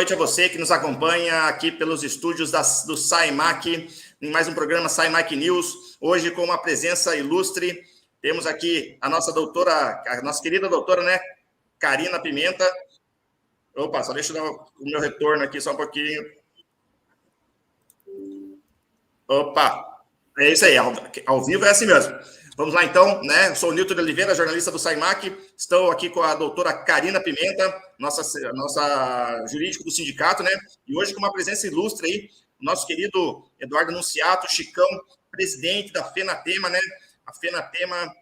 noite a você que nos acompanha aqui pelos estúdios do SciMac, em mais um programa SciMac News. Hoje com uma presença ilustre, temos aqui a nossa doutora, a nossa querida doutora, né, Karina Pimenta. Opa, só deixa eu dar o meu retorno aqui só um pouquinho. Opa, é isso aí, ao vivo é assim mesmo. Vamos lá, então, né? Eu sou o Nilton de Oliveira, jornalista do SciMac. Estou aqui com a doutora Karina Pimenta, nossa jurídica do sindicato, né? E hoje com uma presença ilustre aí, nosso querido Eduardo Anunciato, Chicão, presidente da FENATEMA, né? A FENATEMA,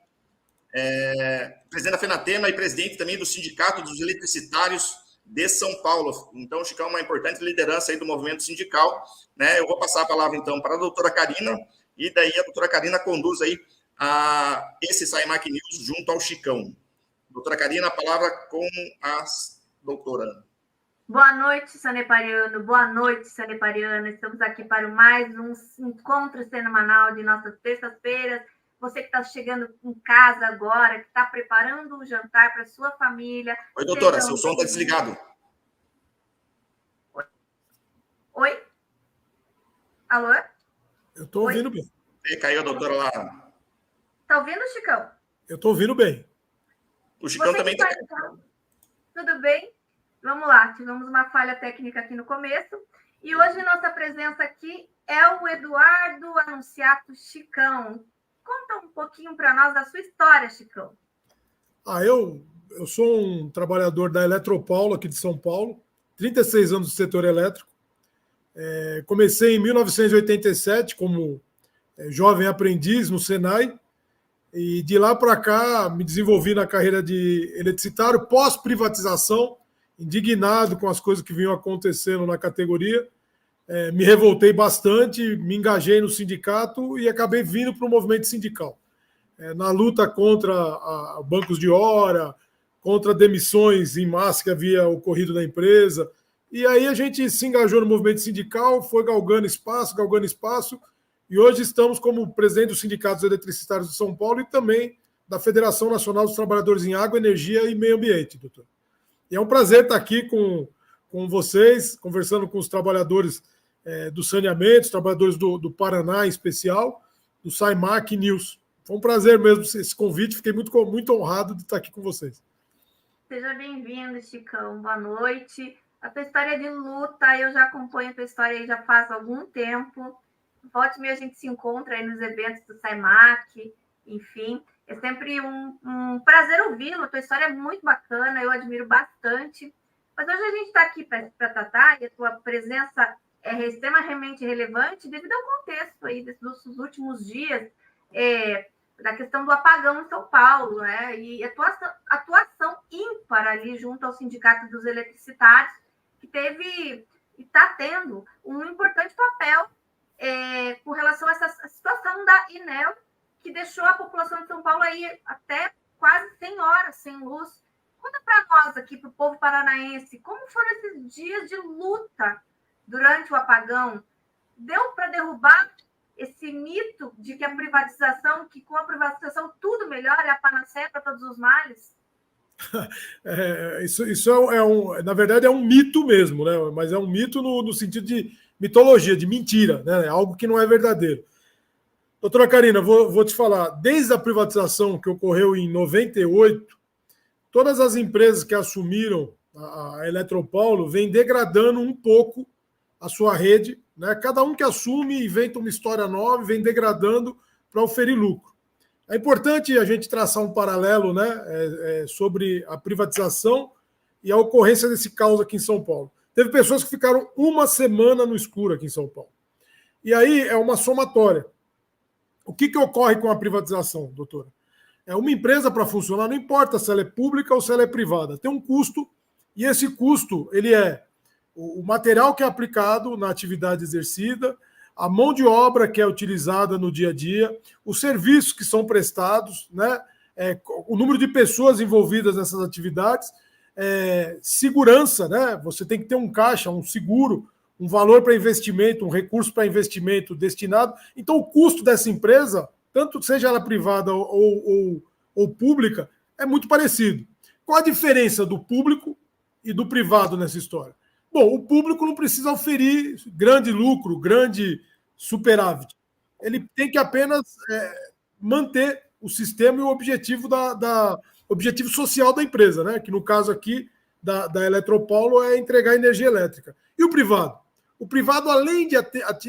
presidente da FENATEMA e presidente também do Sindicato dos Eletricitários de São Paulo. Então, o Chicão é uma importante liderança aí do movimento sindical, né? Eu vou passar a palavra, então, para a doutora Karina, e daí a doutora Karina conduz aí a esse SciMac News junto ao Chicão. Doutora Karina, a palavra com a doutora. Boa noite, sanepariano. Boa noite, sanepariana. Estamos aqui para mais um encontro semanal de nossas terças-feiras. Você que está chegando em casa agora, que está preparando um jantar para sua família. Oi, doutora, seu som está desligado. Oi? Alô? Eu estou ouvindo bem. Caiu a doutora lá. Tá ouvindo, Chicão? Eu estou ouvindo bem. O Chicão também está. Tudo bem? Vamos lá, tivemos uma falha técnica aqui no começo. E hoje nossa presença aqui é o Eduardo Anunciato Chicão. Conta um pouquinho para nós da sua história, Chicão. Eu sou um trabalhador da Eletropaulo, aqui de São Paulo, 36 anos do setor elétrico. Comecei em 1987 como jovem aprendiz no Senai, e de lá para cá me desenvolvi na carreira de eletricitário pós-privatização, indignado com as coisas que vinham acontecendo na categoria. Me revoltei bastante, me engajei no sindicato e acabei vindo para o movimento sindical. Na luta contra bancos de hora, contra demissões em massa que havia ocorrido na empresa. E aí a gente se engajou no movimento sindical, foi galgando espaço, e hoje estamos como presidente dos sindicatos eletricitários de São Paulo e também da Federação Nacional dos Trabalhadores em Água, Energia e Meio Ambiente, doutor. E é um prazer estar aqui com vocês, conversando com os trabalhadores do saneamento, os trabalhadores do Paraná em especial, do SciMac News. Foi um prazer mesmo esse convite, fiquei muito honrado de estar aqui com vocês. Seja bem-vindo, Chicão, boa noite. A tua história de luta, eu já acompanho a tua história aí já faz algum tempo. Volte e meia a gente se encontra aí nos eventos do SciMac, enfim. É sempre um prazer ouvi-lo, a tua história é muito bacana, eu admiro bastante. Mas hoje a gente está aqui para tratar, e a tua presença é extremamente relevante devido ao contexto aí dos últimos dias, da questão do apagão em São Paulo, né? E atuação ímpar ali junto ao Sindicato dos Eletricitários, que teve e está tendo um importante papel com relação a essa situação da Enel, que deixou a população de São Paulo aí até quase 100 horas sem luz. Conta para nós aqui, para o povo paranaense, como foram esses dias de luta durante o apagão? Deu para derrubar esse mito de que que com a privatização tudo melhora, é a panaceia para todos os males? Na verdade, é um mito mesmo, né? Mas é um mito no sentido de mitologia, de mentira, né? É algo que não é verdadeiro. Doutora Karina, vou te falar, desde a privatização que ocorreu em 98, todas as empresas que assumiram a Eletropaulo vêm degradando um pouco a sua rede, né? Cada um que assume inventa uma história nova, vem degradando para oferir lucro. É importante a gente traçar um paralelo, né, sobre a privatização e a ocorrência desse caos aqui em São Paulo. Teve pessoas que ficaram uma semana no escuro aqui em São Paulo. E aí é uma somatória. O que ocorre com a privatização, doutora? Uma empresa, para funcionar, não importa se ela é pública ou se ela é privada, tem um custo, e esse custo ele é o material que é aplicado na atividade exercida, a mão de obra que é utilizada no dia a dia, os serviços que são prestados, né? O número de pessoas envolvidas nessas atividades, segurança, né? Você tem que ter um caixa, um seguro, um valor para investimento, um recurso para investimento destinado. Então, o custo dessa empresa, tanto seja ela privada ou pública, é muito parecido. Qual a diferença do público e do privado nessa história? Bom, o público não precisa oferir grande lucro, grande superávit. Ele tem que apenas manter o sistema e o objetivo objetivo social da empresa, né? Que no caso aqui da Eletropaulo é entregar energia elétrica. E o privado? O privado, além de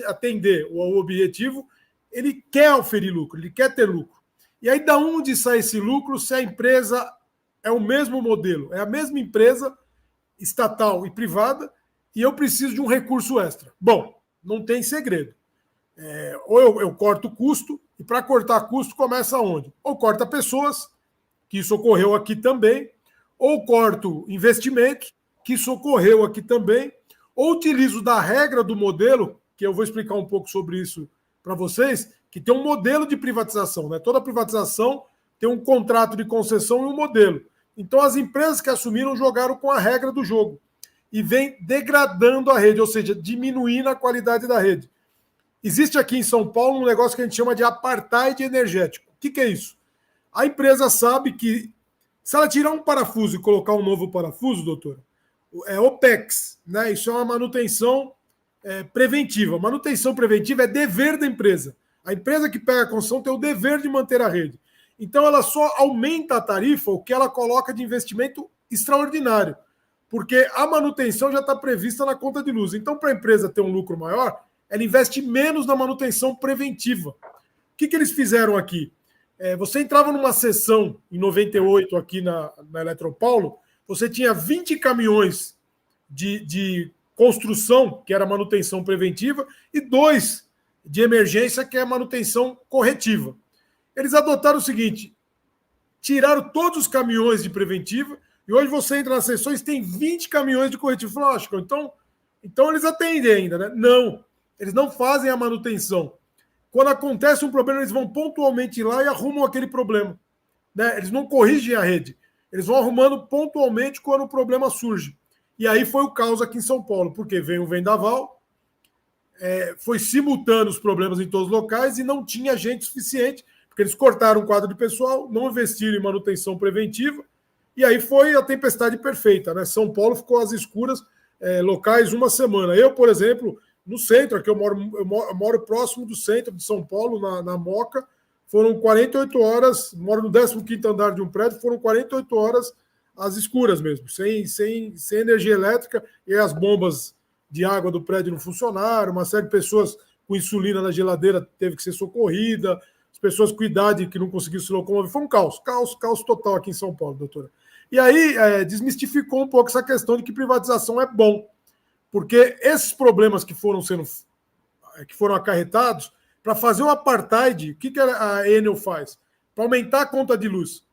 atender o objetivo, ele quer oferir lucro, ele quer ter lucro. E aí, da onde sai esse lucro se a empresa é o mesmo modelo? É a mesma empresa estatal e privada e eu preciso de um recurso extra. Bom, não tem segredo. Ou eu corto custo, e para cortar custo começa onde? Ou corta pessoas, que isso ocorreu aqui também, ou corto investimentos, que isso ocorreu aqui também, ou utilizo da regra do modelo, que eu vou explicar um pouco sobre isso para vocês, que tem um modelo de privatização, né? Toda privatização tem um contrato de concessão e um modelo. Então as empresas que assumiram jogaram com a regra do jogo e vem degradando a rede, ou seja, diminuindo a qualidade da rede. Existe aqui em São Paulo um negócio que a gente chama de apartheid energético. O que é isso? A empresa sabe que se ela tirar um parafuso e colocar um novo parafuso, doutora, é OPEX, né? Isso é uma manutenção preventiva. Manutenção preventiva é dever da empresa. A empresa que pega a concessão tem o dever de manter a rede. Então ela só aumenta a tarifa o que ela coloca de investimento extraordinário, porque a manutenção já está prevista na conta de luz. Então, para a empresa ter um lucro maior, ela investe menos na manutenção preventiva. O que eles fizeram aqui? Você entrava numa sessão em 98 aqui na Eletropaulo, você tinha 20 caminhões de construção, que era manutenção preventiva, e 2 de emergência, que é manutenção corretiva. Eles adotaram o seguinte, tiraram todos os caminhões de preventiva, e hoje você entra nas sessões, tem 20 caminhões de corretivo. Lógico, então eles atendem ainda, né? Não, eles não fazem a manutenção. Quando acontece um problema, eles vão pontualmente lá e arrumam aquele problema, né? Eles não corrigem a rede, eles vão arrumando pontualmente quando o problema surge. E aí foi o caos aqui em São Paulo, porque veio um vendaval, foi simultâneo os problemas em todos os locais e não tinha gente suficiente, porque eles cortaram o quadro de pessoal, não investiram em manutenção preventiva, e aí foi a tempestade perfeita, né? São Paulo ficou às escuras, locais uma semana. Eu, por exemplo, no centro, aqui eu moro próximo do centro de São Paulo, na Moca, foram 48 horas, moro no 15º andar de um prédio, foram 48 horas às escuras mesmo, sem energia elétrica, e as bombas de água do prédio não funcionaram, uma série de pessoas com insulina na geladeira teve que ser socorrida, as pessoas com idade que não conseguiram se locomover, foi um caos total aqui em São Paulo, doutora. E aí desmistificou um pouco essa questão de que privatização é bom, porque esses problemas que foram acarretados, para fazer o apartheid, o que a Enel faz? Para aumentar a conta de luz,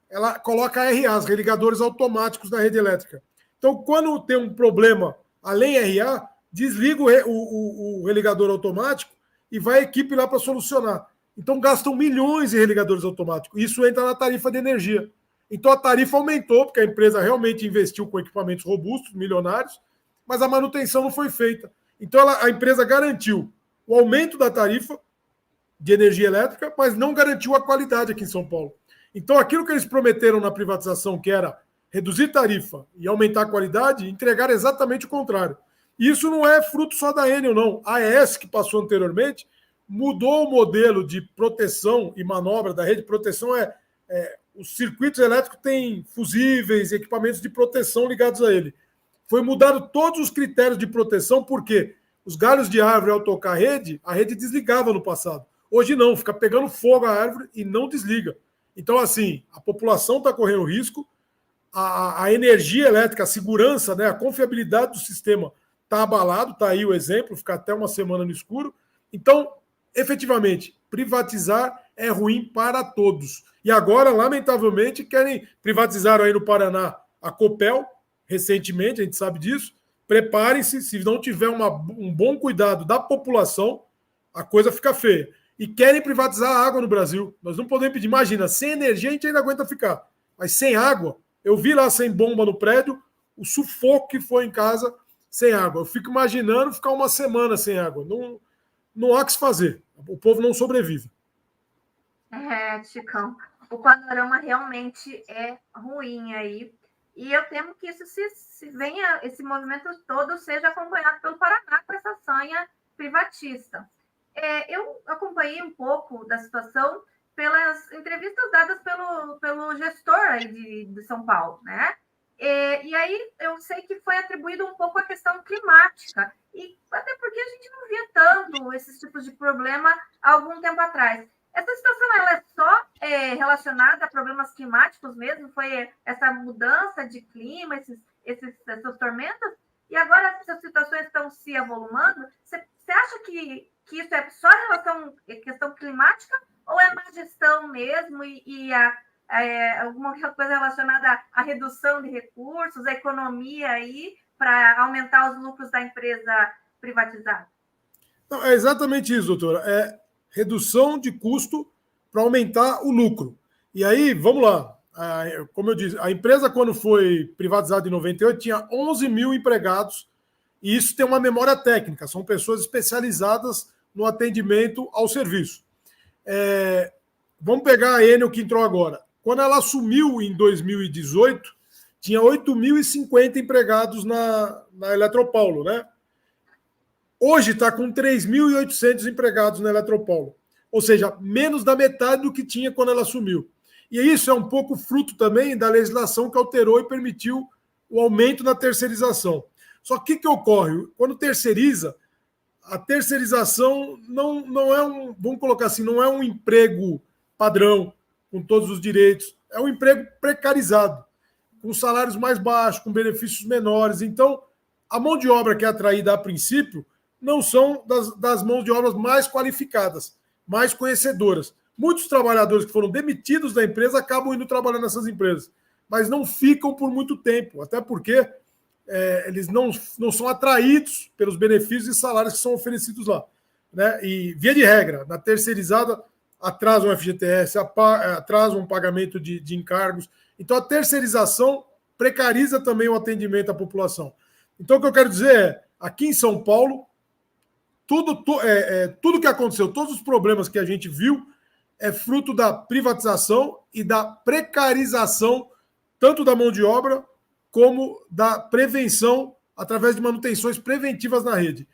ela coloca RAs, religadores automáticos na rede elétrica. Então, quando tem um problema além RA, desliga o religador automático e vai a equipe lá para solucionar. Então, gastam milhões em religadores automáticos. Isso entra na tarifa de energia. Então, a tarifa aumentou, porque a empresa realmente investiu com equipamentos robustos, milionários, mas a manutenção não foi feita. Então, a empresa garantiu o aumento da tarifa de energia elétrica, mas não garantiu a qualidade aqui em São Paulo. Então, aquilo que eles prometeram na privatização, que era reduzir tarifa e aumentar a qualidade, entregaram exatamente o contrário. E isso não é fruto só da Enel, não. A AES, que passou anteriormente, mudou o modelo de proteção e manobra da rede. Proteção os circuitos elétricos têm fusíveis, equipamentos de proteção ligados a ele. Foi mudado todos os critérios de proteção, porque os galhos de árvore, ao tocar a rede desligava no passado. Hoje não, fica pegando fogo a árvore e não desliga. Então, assim, a população está correndo risco, a energia elétrica, a segurança, né, a confiabilidade do sistema está abalado, está aí o exemplo, ficar até uma semana no escuro. Então, efetivamente, privatizar é ruim para todos. E agora, lamentavelmente, querem privatizar aí no Paraná a Copel, recentemente, a gente sabe disso. Preparem-se, se não tiver um bom cuidado da população, a coisa fica feia. E querem privatizar a água no Brasil. Nós não podemos pedir. Imagina, sem energia a gente ainda aguenta ficar. Mas sem água, eu vi lá sem bomba no prédio, o sufoco que foi em casa sem água. Eu fico imaginando ficar uma semana sem água. Não há o que se fazer. O povo não sobrevive. Chicão, o panorama realmente é ruim aí. E eu temo que isso esse movimento todo seja acompanhado pelo Paraná com essa sanha privatista. Eu acompanhei um pouco da situação pelas entrevistas dadas pelo gestor aí de São Paulo, né? E aí eu sei que foi atribuído um pouco à questão climática, e até porque a gente não via tanto esses tipos de problema há algum tempo atrás. Essa situação ela é só relacionada a problemas climáticos mesmo? Foi essa mudança de clima, essas tormentas? E agora essas situações estão se avolumando? Você acha que isso é só em relação à questão climática ou é má gestão mesmo e alguma coisa relacionada à redução de recursos, à economia aí para aumentar os lucros da empresa privatizada? Não, é exatamente isso, doutora. É redução de custo para aumentar o lucro. E aí, vamos lá. Como eu disse, a empresa, quando foi privatizada em 98, tinha 11 mil empregados, e isso tem uma memória técnica, são pessoas especializadas no atendimento ao serviço. Vamos pegar a Enel, que entrou agora. Quando ela assumiu em 2018, tinha 8.050 empregados na Eletropaulo, né? Hoje está com 3.800 empregados na Eletropaulo. Ou seja, menos da metade do que tinha quando ela assumiu. E isso é um pouco fruto também da legislação que alterou e permitiu o aumento na terceirização. Só que o que ocorre? Quando terceiriza, a terceirização não é vamos colocar assim, não é um emprego padrão, com todos os direitos. É um emprego precarizado, com salários mais baixos, com benefícios menores. Então, a mão de obra que é atraída a princípio não são das mãos de obras mais qualificadas, mais conhecedoras. Muitos trabalhadores que foram demitidos da empresa acabam indo trabalhar nessas empresas, mas não ficam por muito tempo, até porque eles não são atraídos pelos benefícios e salários que são oferecidos lá, né? E, via de regra, na terceirizada, atrasam o FGTS, atrasam o pagamento de encargos. Então, a terceirização precariza também o atendimento à população. Então, o que eu quero dizer é, aqui em São Paulo, tudo que aconteceu, todos os problemas que a gente viu, é fruto da privatização e da precarização, tanto da mão de obra, como da prevenção, através de manutenções preventivas na rede.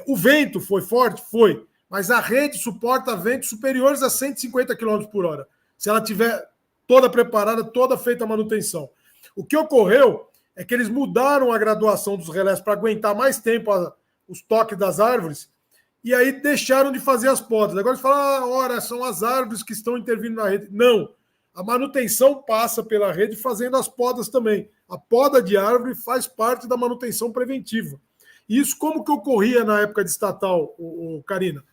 O vento foi forte? Foi. Mas a rede suporta ventos superiores a 150 km por hora, se ela estiver toda preparada, toda feita a manutenção. O que ocorreu é que eles mudaram a graduação dos relés para aguentar mais tempo os toques das árvores, e aí deixaram de fazer as podas. Agora eles falam, ora, são as árvores que estão intervindo na rede. Não, a manutenção passa pela rede fazendo as podas também. A poda de árvore faz parte da manutenção preventiva. E isso como que ocorria na época de estatal, Karina?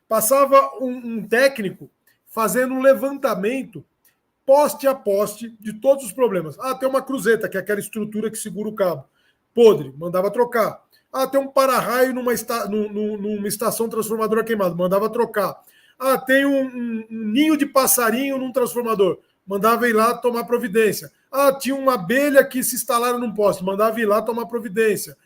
Passava um técnico fazendo um levantamento poste a poste de todos os problemas. Tem uma cruzeta, que é aquela estrutura que segura o cabo. Podre, mandava trocar. Tem um para-raio numa estação transformadora queimada, mandava trocar. Tem um ninho de passarinho num transformador, mandava ir lá tomar providência. Tinha uma abelha que se instalaram num poste, mandava ir lá tomar providência.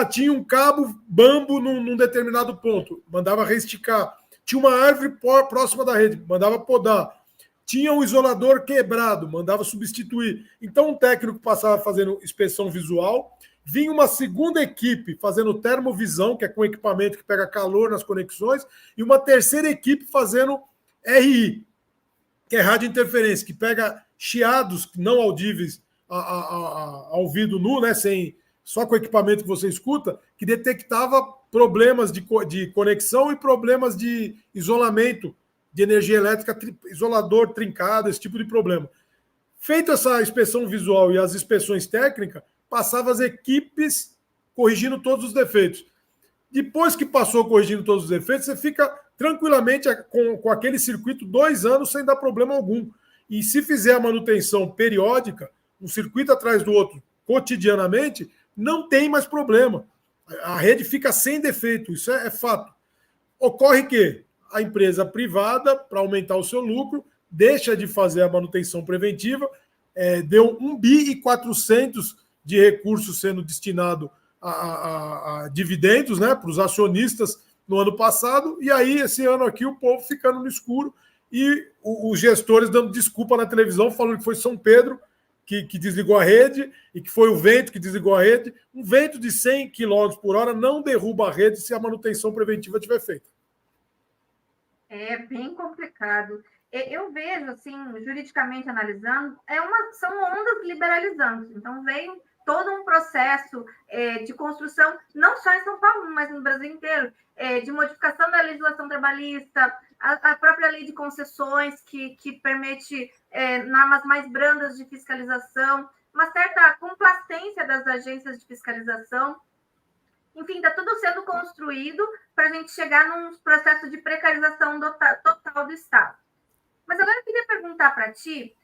Tinha um cabo bambo num determinado ponto, mandava reesticar. Tinha uma árvore próxima da rede, mandava podar. Tinha um isolador quebrado, mandava substituir. Então, um técnico passava fazendo inspeção visual, vinha uma segunda equipe fazendo termovisão, que é com equipamento que pega calor nas conexões, e uma terceira equipe fazendo RI, que é radiointerferência, que pega chiados não audíveis ao ouvido nu, né, só com o equipamento que você escuta, que detectava problemas de conexão e problemas de isolamento de energia elétrica, isolador trincado, esse tipo de problema. Feita essa inspeção visual e as inspeções técnicas, passava as equipes corrigindo todos os defeitos. Depois que passou corrigindo todos os defeitos, você fica tranquilamente com aquele circuito 2 anos sem dar problema algum. E se fizer a manutenção periódica, um circuito atrás do outro, cotidianamente, não tem mais problema. A rede fica sem defeito, isso é fato. Ocorre que a empresa privada, para aumentar o seu lucro, deixa de fazer a manutenção preventiva, deu 1,4 bi de recursos sendo destinado a dividendos, né, para os acionistas no ano passado, e aí esse ano aqui o povo ficando no escuro e os gestores dando desculpa na televisão, falando que foi São Pedro, que desligou a rede e que foi o vento que desligou a rede. Um vento de 100 km por hora não derruba a rede se a manutenção preventiva estiver feita. É bem complicado. Eu vejo, assim, juridicamente analisando, são ondas liberalizando. Então, vem todo um processo de construção, não só em São Paulo, mas no Brasil inteiro, de modificação da legislação trabalhista, a própria lei de concessões, que permite normas mais brandas de fiscalização, uma certa complacência das agências de fiscalização. Enfim, está tudo sendo construído para a gente chegar num processo de precarização total do Estado. Mas agora eu queria perguntar para ti,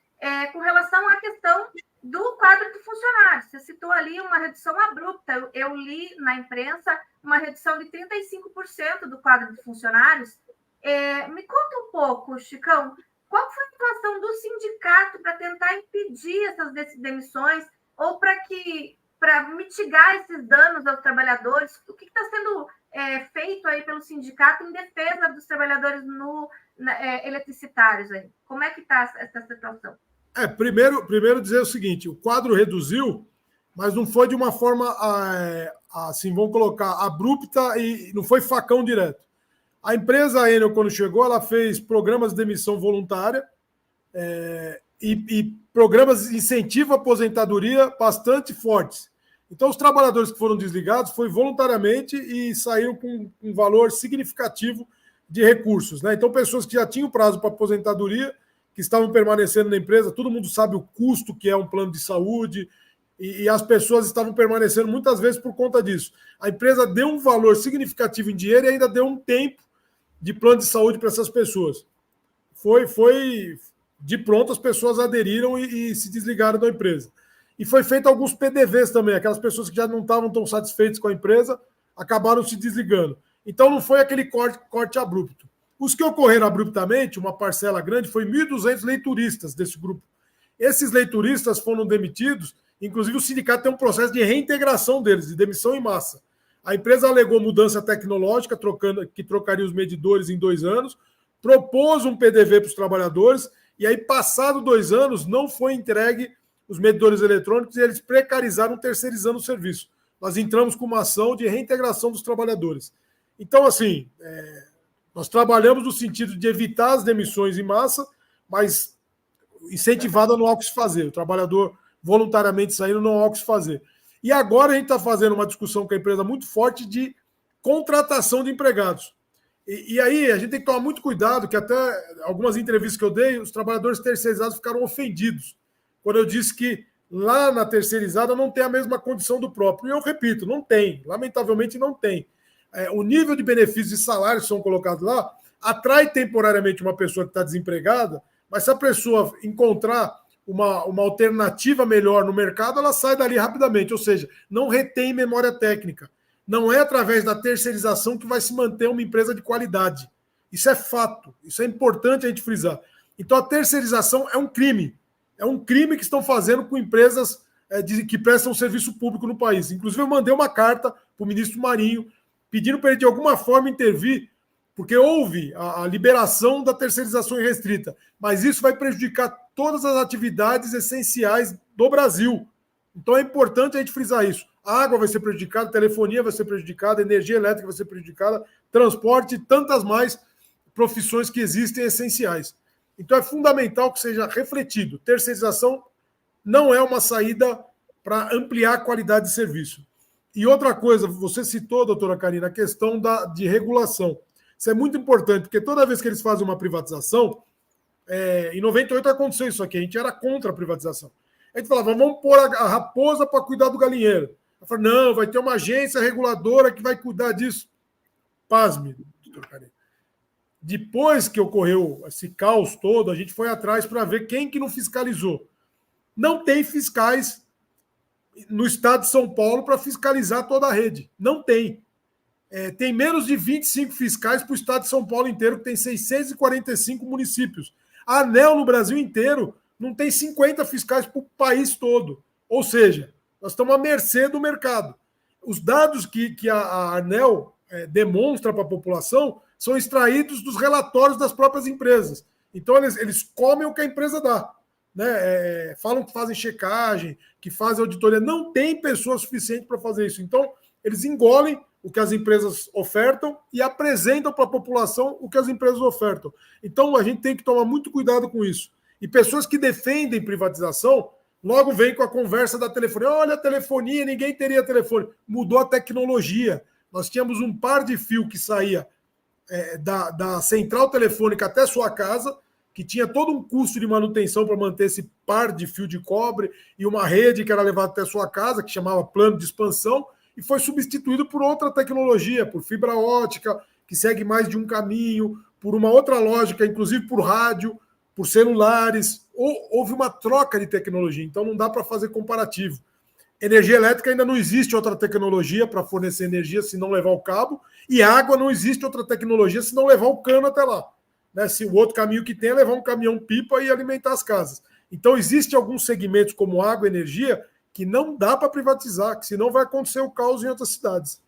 com relação à questão do quadro de funcionários. Você citou ali uma redução abrupta. Eu li na imprensa uma redução de 35% do quadro de funcionários. Me conta um pouco, Chicão, qual foi a situação do sindicato para tentar impedir essas demissões ou para mitigar esses danos aos trabalhadores? O que está sendo feito aí pelo sindicato em defesa dos trabalhadores eletricitários aí? Como é que está essa situação? Primeiro dizer o seguinte, o quadro reduziu, mas não foi de uma forma, assim, vamos colocar, abrupta e não foi facão direto. A empresa Enel, quando chegou, ela fez programas de demissão voluntária e programas de incentivo à aposentadoria bastante fortes. Então, os trabalhadores que foram desligados foi voluntariamente e saíram com um valor significativo de recursos, né? Então, pessoas que já tinham prazo para aposentadoria, que estavam permanecendo na empresa, todo mundo sabe o custo que é um plano de saúde, e as pessoas estavam permanecendo muitas vezes por conta disso. A empresa deu um valor significativo em dinheiro e ainda deu um tempo de plano de saúde para essas pessoas. Foi de pronto, as pessoas aderiram e se desligaram da empresa. E foi feito alguns PDVs também, aquelas pessoas que já não estavam tão satisfeitas com a empresa, acabaram se desligando. Então não foi aquele corte abrupto. Os que ocorreram abruptamente, uma parcela grande, foi 1.200 leituristas desse grupo. Esses leituristas foram demitidos, inclusive o sindicato tem um processo de reintegração deles, de demissão em massa. A empresa alegou mudança tecnológica, que trocaria os medidores em 2 anos, propôs um PDV para os trabalhadores, e aí, passado 2 anos, não foi entregue os medidores eletrônicos e eles precarizaram terceirizando o serviço. Nós entramos com uma ação de reintegração dos trabalhadores. Então, assim, nós trabalhamos no sentido de evitar as demissões em massa, mas incentivado a não há o que se fazer. O trabalhador voluntariamente saindo não há o que se fazer. E agora a gente está fazendo uma discussão com a empresa muito forte de contratação de empregados. E aí a gente tem que tomar muito cuidado, que até algumas entrevistas que eu dei, os trabalhadores terceirizados ficaram ofendidos quando eu disse que lá na terceirizada não tem a mesma condição do próprio. E eu repito, não tem. Lamentavelmente não tem. O nível de benefícios e salários que são colocados lá atrai temporariamente uma pessoa que está desempregada, mas se a pessoa encontrar uma alternativa melhor no mercado, ela sai dali rapidamente. Ou seja, não retém memória técnica. Não é através da terceirização que vai se manter uma empresa de qualidade. Isso é fato. Isso é importante a gente frisar. Então, a terceirização é um crime. É um crime que estão fazendo com empresas que prestam serviço público no país. Inclusive, eu mandei uma carta para o ministro Marinho, pedindo para ele, de alguma forma, intervir, porque houve a liberação da terceirização irrestrita. Mas isso vai prejudicar todas as atividades essenciais do Brasil. Então, é importante a gente frisar isso. A água vai ser prejudicada, telefonia vai ser prejudicada, energia elétrica vai ser prejudicada, transporte e tantas mais profissões que existem essenciais. Então é fundamental que seja refletido. Terceirização não é uma saída para ampliar a qualidade de serviço. E outra coisa, você citou, doutora Karina, a questão de regulação. Isso é muito importante, porque toda vez que eles fazem uma privatização, em 98 aconteceu isso aqui, a gente era contra a privatização. A gente falava, vamos pôr a raposa para cuidar do galinheiro. Eu falei, não, vai ter uma agência reguladora que vai cuidar disso. Pasme, doutor Karina. Depois que ocorreu esse caos todo, a gente foi atrás para ver quem que não fiscalizou. Não tem fiscais no estado de São Paulo para fiscalizar toda a rede. Não tem. Tem menos de 25 fiscais para o estado de São Paulo inteiro, que tem 645 municípios. A ANEEL no Brasil inteiro não tem 50 fiscais para o país todo. Ou seja, nós estamos à mercê do mercado. Os dados que a ANEEL demonstra para a população são extraídos dos relatórios das próprias empresas. Então, eles comem o que a empresa dá. né, falam que fazem checagem, que fazem auditoria. Não tem pessoa suficiente para fazer isso. Então, eles engolem o que as empresas ofertam e apresentam para a população o que as empresas ofertam. Então, a gente tem que tomar muito cuidado com isso. E pessoas que defendem privatização logo vêm com a conversa da telefonia. Olha a telefonia, ninguém teria telefone. Mudou a tecnologia. Nós tínhamos um par de fio que saía da central telefônica até sua casa, que tinha todo um custo de manutenção para manter esse par de fio de cobre e uma rede que era levada até sua casa, que chamava plano de expansão, e foi substituído por outra tecnologia, por fibra ótica, que segue mais de um caminho, por uma outra lógica, inclusive por rádio, por celulares. Houve uma troca de tecnologia, então não dá para fazer comparativo. Energia elétrica ainda não existe outra tecnologia para fornecer energia se não levar o cabo, e água não existe outra tecnologia se não levar o cano até lá. Né? Se o outro caminho que tem é levar um caminhão-pipa e alimentar as casas. Então, existem alguns segmentos como água e energia que não dá para privatizar, que senão vai acontecer o caos em outras cidades.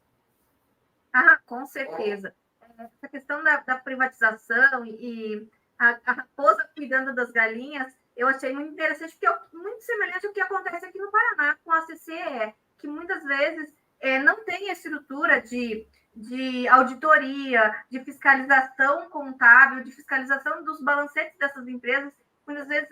Ah, com certeza. Essa questão da privatização e a raposa cuidando das galinhas, eu achei muito interessante, porque é muito semelhante ao que acontece aqui no Paraná com a CCE, que muitas vezes não tem a estrutura de auditoria, de fiscalização contábil, de fiscalização dos balancetes dessas empresas. Muitas vezes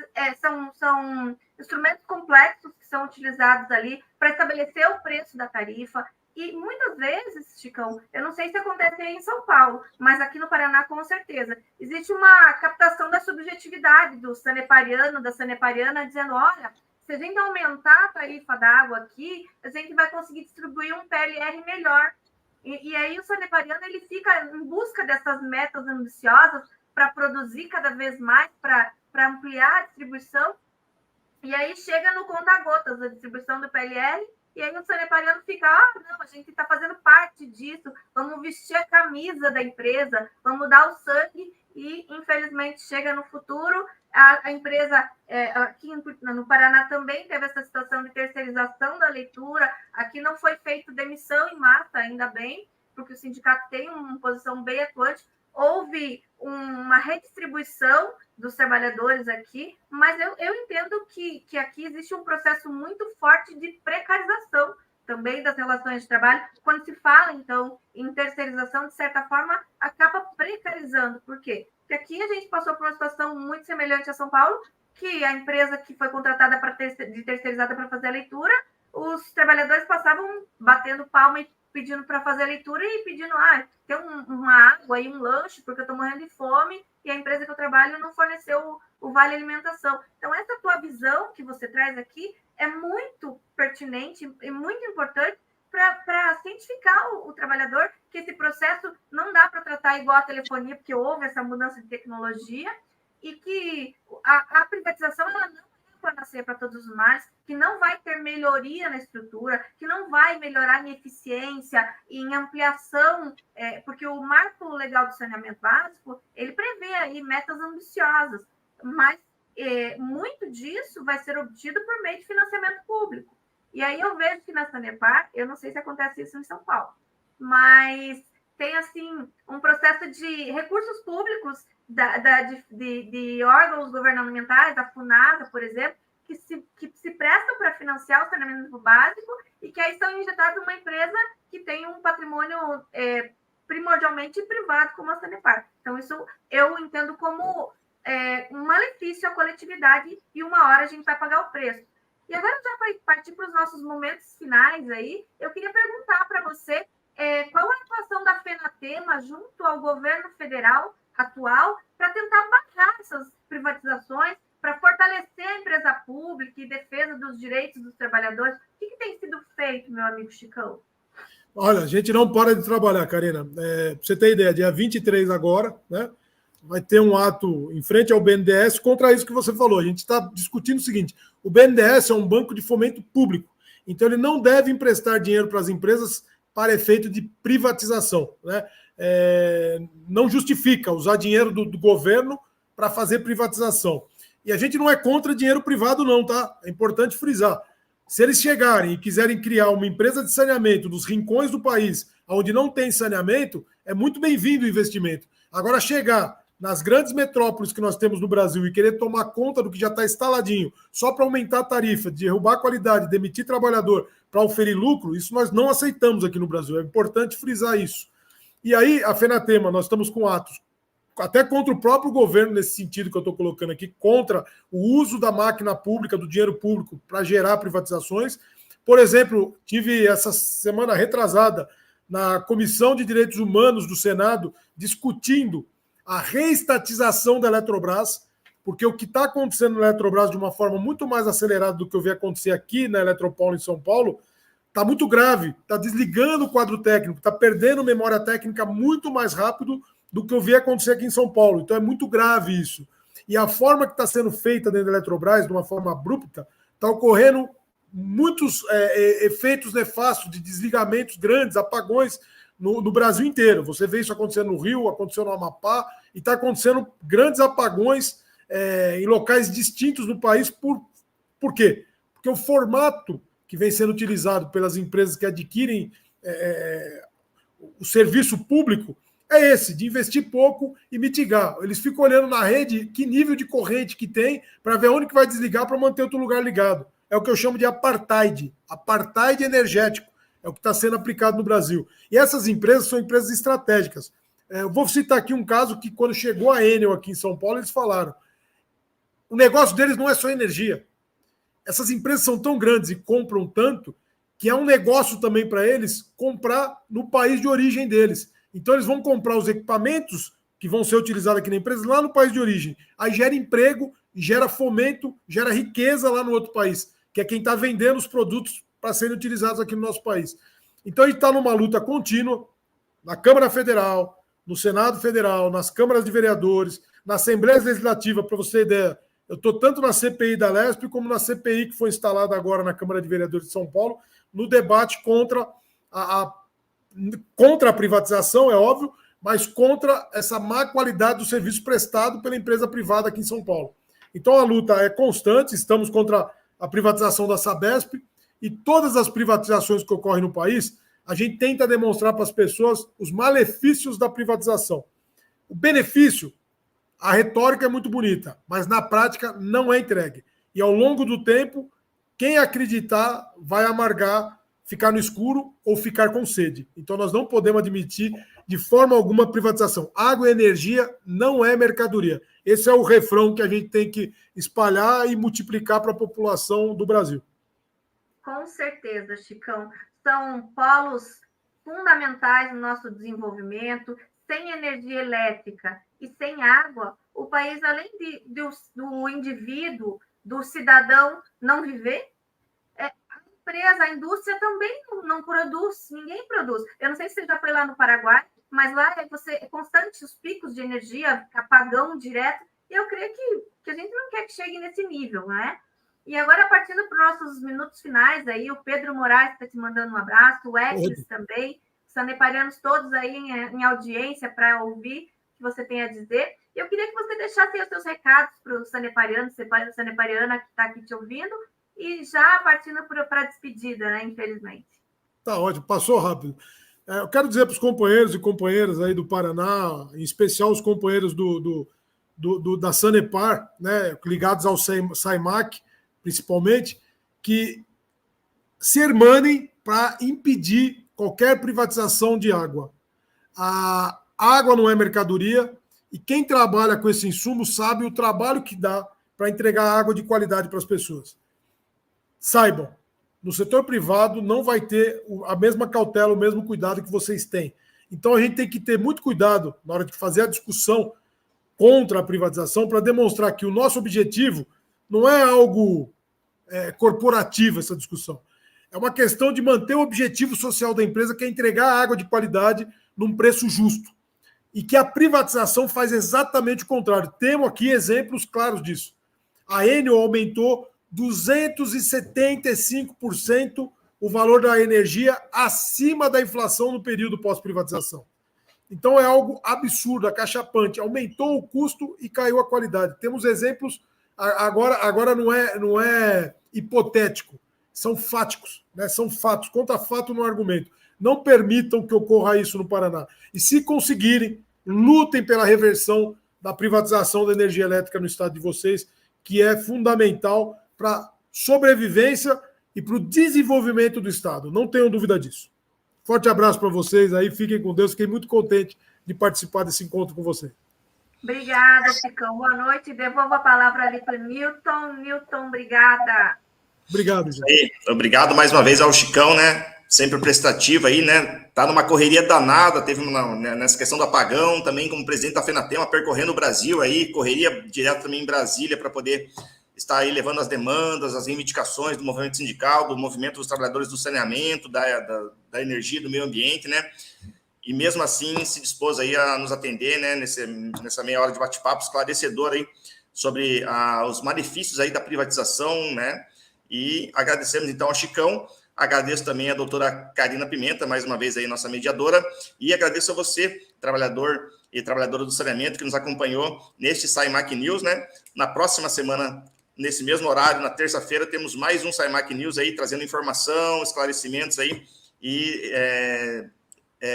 são instrumentos complexos que são utilizados ali para estabelecer o preço da tarifa. E muitas vezes, Chicão, eu não sei se acontece aí em São Paulo, mas aqui no Paraná, com certeza, existe uma captação da subjetividade do sanepariano, da sanepariana, dizendo, olha, se a gente aumentar a tarifa da água aqui, a gente vai conseguir distribuir um PLR melhor. E aí o sanepariano ele fica em busca dessas metas ambiciosas para produzir cada vez mais, para ampliar a distribuição, e aí chega no conta-gotas a distribuição do PLR, e aí o sanepariano fica, não, a gente está fazendo parte disso, vamos vestir a camisa da empresa, vamos dar o sangue, e infelizmente chega no futuro, a empresa, aqui no Paraná também teve essa situação de terceirização da leitura, aqui não foi feito demissão em massa, ainda bem, porque o sindicato tem uma posição bem atuante, houve uma redistribuição dos trabalhadores aqui, mas eu entendo que aqui existe um processo muito forte de precarização também das relações de trabalho. Quando se fala, então, em terceirização, de certa forma, acaba precarizando. Por quê? Porque aqui a gente passou por uma situação muito semelhante a São Paulo, que a empresa que foi contratada de terceirizada para fazer a leitura, os trabalhadores passavam batendo palma e pedindo para fazer a leitura e pedindo, tem uma água e um lanche, porque eu estou morrendo de fome, e a empresa que eu trabalho não forneceu o vale alimentação. Então, essa tua visão que você traz aqui é muito pertinente e muito importante para cientificar o trabalhador que esse processo não dá para tratar igual a telefonia, porque houve essa mudança de tecnologia, e que a privatização ela não panacea para todos os males, que não vai ter melhoria na estrutura, que não vai melhorar em eficiência, em ampliação, porque o marco legal do saneamento básico, ele prevê aí metas ambiciosas, mas muito disso vai ser obtido por meio de financiamento público. E aí eu vejo que na Sanepar, eu não sei se acontece isso em São Paulo, mas tem, assim, um processo de recursos públicos de órgãos governamentais, da FUNASA, por exemplo, que se prestam para financiar o saneamento básico e que aí são injetados numa empresa que tem um patrimônio primordialmente privado, como a Sanepar. Então, isso eu entendo como um malefício à coletividade, e uma hora a gente vai pagar o preço. E agora, já para partir para os nossos momentos finais aí, eu queria perguntar para você qual a atuação da FENATEMA junto ao governo federal atual para tentar barrar essas privatizações, para fortalecer a empresa pública e defesa dos direitos dos trabalhadores. O que tem sido feito, meu amigo Chicão? Olha, a gente não para de trabalhar, Karina. Para você ter ideia, dia 23 agora, né, vai ter um ato em frente ao BNDES contra isso que você falou. A gente está discutindo o seguinte: o BNDES é um banco de fomento público, então ele não deve emprestar dinheiro para as empresas para efeito de privatização, né? Não justifica usar dinheiro do governo para fazer privatização. E a gente não é contra dinheiro privado, não, tá? É importante frisar. Se eles chegarem e quiserem criar uma empresa de saneamento dos rincões do país, onde não tem saneamento, é muito bem-vindo o investimento. Agora, chegar nas grandes metrópoles que nós temos no Brasil e querer tomar conta do que já está instaladinho, só para aumentar a tarifa, derrubar a qualidade, demitir trabalhador para oferir lucro, isso nós não aceitamos aqui no Brasil. É importante frisar isso. E aí, a Fenatema, nós estamos com atos até contra o próprio governo, nesse sentido que eu estou colocando aqui, contra o uso da máquina pública, do dinheiro público, para gerar privatizações. Por exemplo, tive essa semana retrasada na Comissão de Direitos Humanos do Senado discutindo a reestatização da Eletrobras, porque o que está acontecendo na Eletrobras de uma forma muito mais acelerada do que eu vi acontecer aqui na Eletropaulo, em São Paulo, está muito grave, está desligando o quadro técnico, está perdendo memória técnica muito mais rápido do que eu vi acontecer aqui em São Paulo. Então é muito grave isso. E a forma que está sendo feita dentro da Eletrobras, de uma forma abrupta, está ocorrendo muitos efeitos nefastos de desligamentos grandes, apagões no Brasil inteiro. Você vê isso acontecendo no Rio, aconteceu no Amapá, e está acontecendo grandes apagões em locais distintos do país. Por quê? Porque o formato que vem sendo utilizado pelas empresas que adquirem o serviço público é esse, de investir pouco e mitigar. Eles ficam olhando na rede que nível de corrente que tem para ver onde que vai desligar para manter outro lugar ligado. É o que eu chamo de apartheid energético. É o que está sendo aplicado no Brasil. E essas empresas são empresas estratégicas. Eu vou citar aqui um caso que, quando chegou a Enel aqui em São Paulo, eles falaram: o negócio deles não é só energia. Essas empresas são tão grandes e compram tanto que é um negócio também para eles comprar no país de origem deles. Então, eles vão comprar os equipamentos que vão ser utilizados aqui na empresa lá no país de origem. Aí gera emprego, gera fomento, gera riqueza lá no outro país, que é quem está vendendo os produtos para serem utilizados aqui no nosso país. Então, a gente está numa luta contínua na Câmara Federal, no Senado Federal, nas câmaras de vereadores, na Assembleia Legislativa. Para você ter ideia, eu estou tanto na CPI da Lesp como na CPI que foi instalada agora na Câmara de Vereadores de São Paulo, no debate contra a privatização, é óbvio, mas contra essa má qualidade do serviço prestado pela empresa privada aqui em São Paulo. Então a luta é constante, estamos contra a privatização da Sabesp e todas as privatizações que ocorrem no país, a gente tenta demonstrar para as pessoas os malefícios da privatização. O benefício, a retórica é muito bonita, mas na prática não é entregue. E ao longo do tempo, quem acreditar vai amargar, ficar no escuro ou ficar com sede. Então nós não podemos admitir de forma alguma privatização. Água e energia não é mercadoria. Esse é o refrão que a gente tem que espalhar e multiplicar para a população do Brasil. Com certeza, Chicão. São polos fundamentais no nosso desenvolvimento. Sem energia elétrica e sem água, o país, além do indivíduo, do cidadão não viver, a indústria também não produz, ninguém produz. Eu não sei se você já foi lá no Paraguai, mas lá é constante os picos de energia, apagão direto, e eu creio que a gente não quer que chegue nesse nível, né? E agora, partindo para os nossos minutos finais, aí, o Pedro Moraes está te mandando um abraço, o Edson também, os saneparianos todos aí em audiência para ouvir o que você tem a dizer. E eu queria que você deixasse aí os seus recados para o sanepariano, sanepariana que está aqui te ouvindo, e já partindo para a despedida, né? Infelizmente. Tá ótimo, passou rápido. Eu quero dizer para os companheiros e companheiras aí do Paraná, em especial os companheiros da Sanepar, né, ligados ao SAIMAC, principalmente, que se hermanem para impedir qualquer privatização de água. A água não é mercadoria e quem trabalha com esse insumo sabe o trabalho que dá para entregar água de qualidade para as pessoas. Saibam, no setor privado não vai ter a mesma cautela, o mesmo cuidado que vocês têm. Então a gente tem que ter muito cuidado na hora de fazer a discussão contra a privatização para demonstrar que o nosso objetivo não é algo corporativo, essa discussão. É uma questão de manter o objetivo social da empresa, que é entregar água de qualidade num preço justo. E que a privatização faz exatamente o contrário. Temos aqui exemplos claros disso. A Enel aumentou 275% o valor da energia acima da inflação no período pós-privatização. Então é algo absurdo, acachapante. Aumentou o custo e caiu a qualidade. Temos exemplos, agora não é hipotético, são fáticos, né? São fatos, contra fato no argumento. Não permitam que ocorra isso no Paraná. E se conseguirem, lutem pela reversão da privatização da energia elétrica no estado de vocês, que é fundamental para a sobrevivência e para o desenvolvimento do estado. Não tenham dúvida disso. Forte abraço para vocês aí, fiquem com Deus. Fiquei muito contente de participar desse encontro com você. Obrigada, Chicão. Boa noite. Devolvo a palavra ali para o Newton. Newton, obrigada. Obrigado, gente. Obrigado mais uma vez ao Chicão, né? Sempre prestativo aí, né? Tá numa correria danada, teve nessa questão do apagão, também como presidente da FENATEMA, percorrendo o Brasil aí, correria direto também em Brasília para poder estar aí levando as demandas, as reivindicações do movimento sindical, do movimento dos trabalhadores do saneamento, da energia, do meio ambiente, né? E mesmo assim se dispôs aí a nos atender, né? Nessa meia hora de bate-papo esclarecedor aí sobre os malefícios aí da privatização, né? E agradecemos então ao Chicão. Agradeço também a doutora Carina Pimenta, mais uma vez aí nossa mediadora, e agradeço a você, trabalhador e trabalhadora do saneamento, que nos acompanhou neste SciMac News, né? Na próxima semana, nesse mesmo horário, na terça-feira, temos mais um SciMac News aí, trazendo informação, esclarecimentos aí, e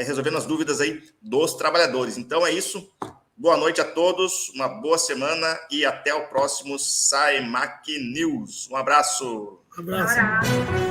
resolvendo as dúvidas aí dos trabalhadores. Então é isso, boa noite a todos, uma boa semana e até o próximo SciMac News. Um abraço. Um abraço.